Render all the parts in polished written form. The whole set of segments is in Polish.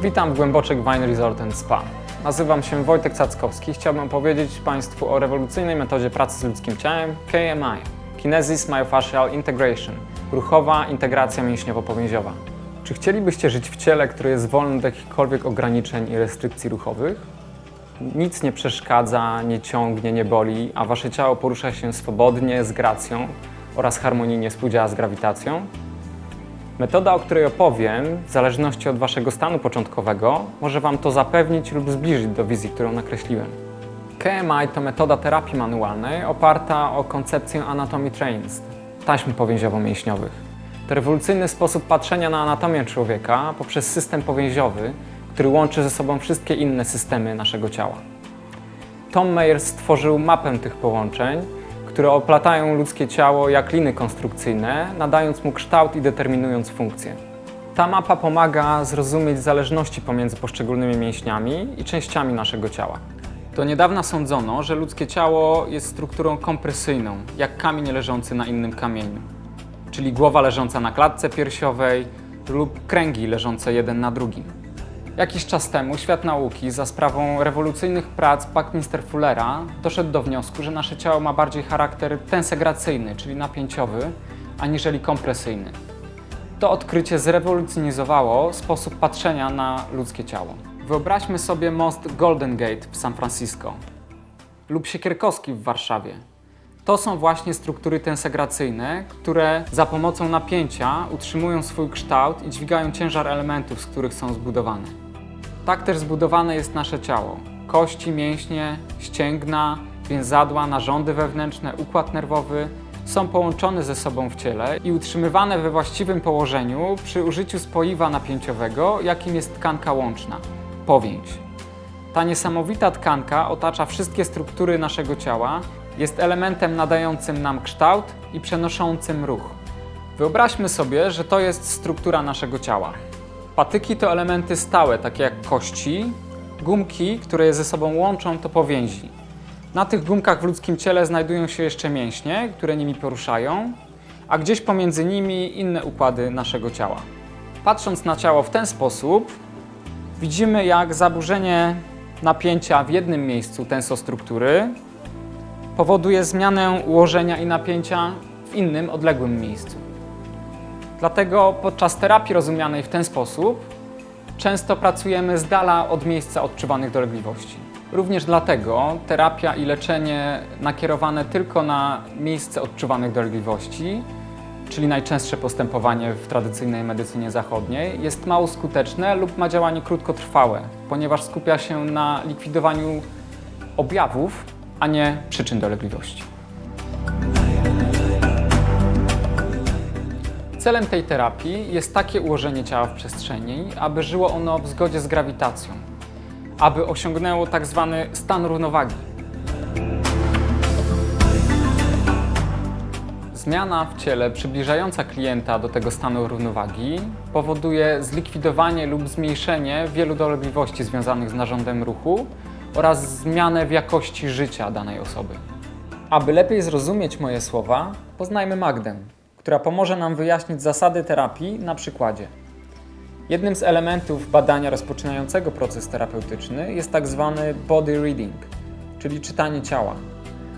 Witam w Głęboczek Wine Resort & Spa. Nazywam się Wojtek Cackowski. Chciałbym opowiedzieć Państwu o rewolucyjnej metodzie pracy z ludzkim ciałem KMI – Kinesis Myofascial Integration – ruchowa integracja mięśniowo-powięziowa. Czy chcielibyście żyć w ciele, które jest wolne od jakichkolwiek ograniczeń i restrykcji ruchowych? Nic nie przeszkadza, nie ciągnie, nie boli, a Wasze ciało porusza się swobodnie, z gracją oraz harmonijnie współdziała z grawitacją? Metoda, o której opowiem, w zależności od Waszego stanu początkowego, może Wam to zapewnić lub zbliżyć do wizji, którą nakreśliłem. KMI to metoda terapii manualnej oparta o koncepcję Anatomy Trains, taśm powięziowo-mięśniowych. To rewolucyjny sposób patrzenia na anatomię człowieka poprzez system powięziowy, który łączy ze sobą wszystkie inne systemy naszego ciała. Tom Myers stworzył mapę tych połączeń, które oplatają ludzkie ciało jak liny konstrukcyjne, nadając mu kształt i determinując funkcję. Ta mapa pomaga zrozumieć zależności pomiędzy poszczególnymi mięśniami i częściami naszego ciała. Do niedawna sądzono, że ludzkie ciało jest strukturą kompresyjną, jak kamień leżący na innym kamieniu, czyli głowa leżąca na klatce piersiowej lub kręgi leżące jeden na drugim. Jakiś czas temu świat nauki za sprawą rewolucyjnych prac Buckminster-Fullera doszedł do wniosku, że nasze ciało ma bardziej charakter tensegracyjny, czyli napięciowy, aniżeli kompresyjny. To odkrycie zrewolucjonizowało sposób patrzenia na ludzkie ciało. Wyobraźmy sobie most Golden Gate w San Francisco lub Siekierkowski w Warszawie. To są właśnie struktury tensegracyjne, które za pomocą napięcia utrzymują swój kształt i dźwigają ciężar elementów, z których są zbudowane. Tak też zbudowane jest nasze ciało. Kości, mięśnie, ścięgna, więzadła, narządy wewnętrzne, układ nerwowy są połączone ze sobą w ciele i utrzymywane we właściwym położeniu przy użyciu spoiwa napięciowego, jakim jest tkanka łączna – powięź. Ta niesamowita tkanka otacza wszystkie struktury naszego ciała, jest elementem nadającym nam kształt i przenoszącym ruch. Wyobraźmy sobie, że to jest struktura naszego ciała. Patyki to elementy stałe, takie jak kości, gumki, które je ze sobą łączą, to powięzi. Na tych gumkach w ludzkim ciele znajdują się jeszcze mięśnie, które nimi poruszają, a gdzieś pomiędzy nimi inne układy naszego ciała. Patrząc na ciało w ten sposób, widzimy, jak zaburzenie napięcia w jednym miejscu tensostruktury powoduje zmianę ułożenia i napięcia w innym, odległym miejscu. Dlatego podczas terapii rozumianej w ten sposób często pracujemy z dala od miejsca odczuwanych dolegliwości. Również dlatego terapia i leczenie nakierowane tylko na miejsce odczuwanych dolegliwości, czyli najczęstsze postępowanie w tradycyjnej medycynie zachodniej, jest mało skuteczne lub ma działanie krótkotrwałe, ponieważ skupia się na likwidowaniu objawów, a nie przyczyn dolegliwości. Celem tej terapii jest takie ułożenie ciała w przestrzeni, aby żyło ono w zgodzie z grawitacją, aby osiągnęło tak zwany stan równowagi. Zmiana w ciele przybliżająca klienta do tego stanu równowagi powoduje zlikwidowanie lub zmniejszenie wielu dolegliwości związanych z narządem ruchu oraz zmianę w jakości życia danej osoby. Aby lepiej zrozumieć moje słowa, poznajmy Magdę, która pomoże nam wyjaśnić zasady terapii na przykładzie. Jednym z elementów badania rozpoczynającego proces terapeutyczny jest tak zwany body reading, czyli czytanie ciała.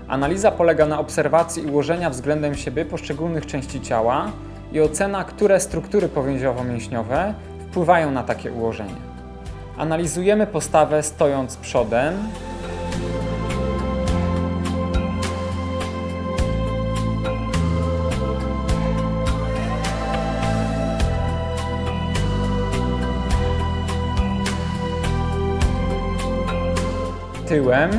Analiza polega na obserwacji ułożenia względem siebie poszczególnych części ciała i ocena, które struktury powięziowo-mięśniowe wpływają na takie ułożenie. Analizujemy postawę stojąc przodem, tyłem,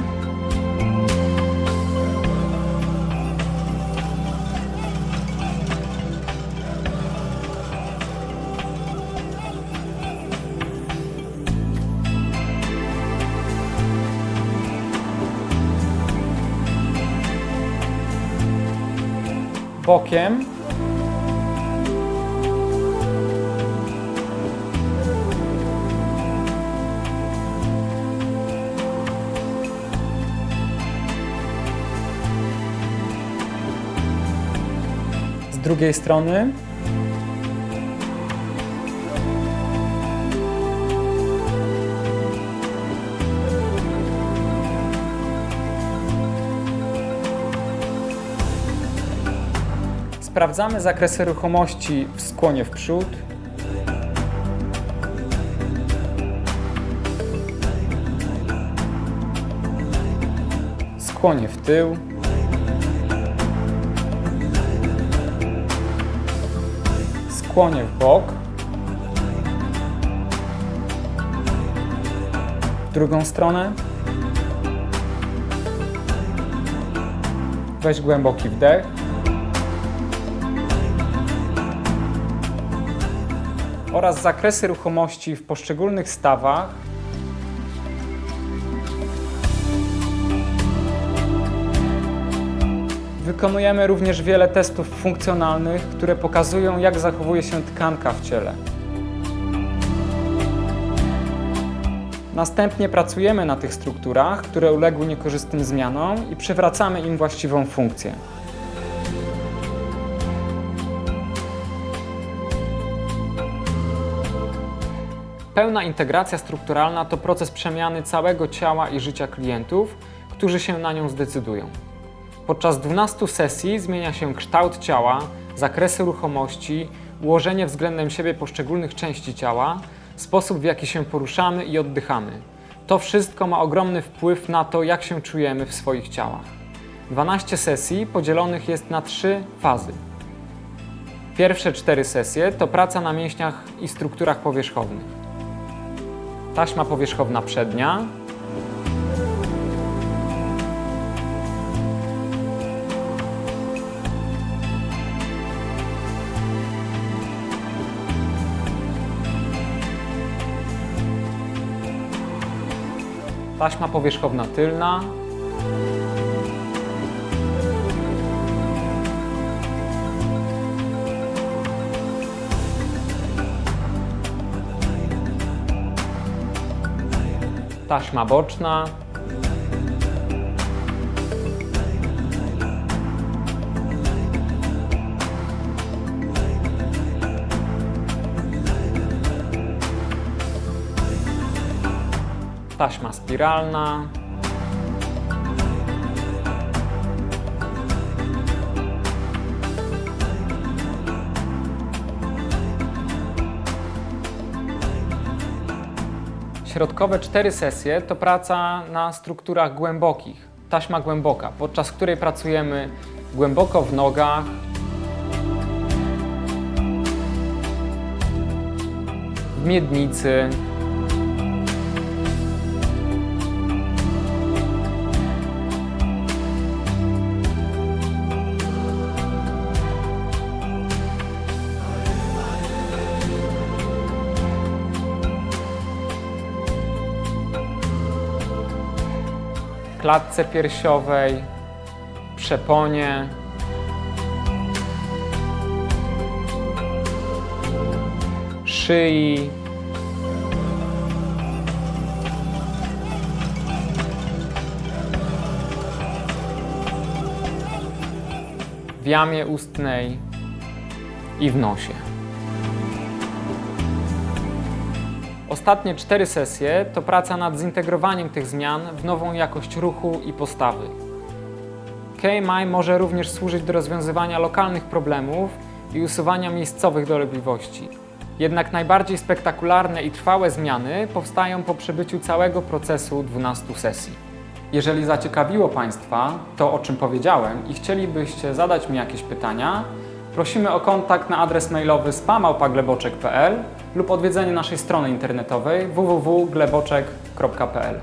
bokiem, z drugiej strony, Sprawdzamy zakresy ruchomości w skłonie w przód, skłonie w tył, skłonie w bok, w drugą stronę. Weź głęboki wdech. Oraz zakresy ruchomości w poszczególnych stawach. Wykonujemy również wiele testów funkcjonalnych, które pokazują, jak zachowuje się tkanka w ciele. Następnie pracujemy na tych strukturach, które uległy niekorzystnym zmianom i przywracamy im właściwą funkcję. Pełna integracja strukturalna to proces przemiany całego ciała i życia klientów, którzy się na nią zdecydują. Podczas 12 sesji zmienia się kształt ciała, zakresy ruchomości, ułożenie względem siebie poszczególnych części ciała, sposób, w jaki się poruszamy i oddychamy. To wszystko ma ogromny wpływ na to, jak się czujemy w swoich ciałach. 12 sesji podzielonych jest na 3 fazy. Pierwsze 4 sesje to praca na mięśniach i strukturach powierzchownych. Taśma powierzchowna przednia, taśma powierzchowna tylna, taśma boczna, taśma spiralna, środkowe 4 sesje to praca na strukturach głębokich, taśma głęboka, podczas której pracujemy głęboko w nogach, w miednicy, klatce piersiowej, przeponie, szyi, w jamie ustnej i w nosie. Ostatnie 4 sesje to praca nad zintegrowaniem tych zmian w nową jakość ruchu i postawy. KMI może również służyć do rozwiązywania lokalnych problemów i usuwania miejscowych dolegliwości. Jednak najbardziej spektakularne i trwałe zmiany powstają po przebyciu całego procesu 12 sesji. Jeżeli zaciekawiło Państwa to, o czym powiedziałem i chcielibyście zadać mi jakieś pytania, prosimy o kontakt na adres mailowy spam@gleboczek.pl lub odwiedzenie naszej strony internetowej www.gleboczek.pl.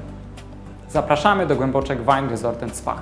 Zapraszamy do Głęboczek Wine Resort & Spa.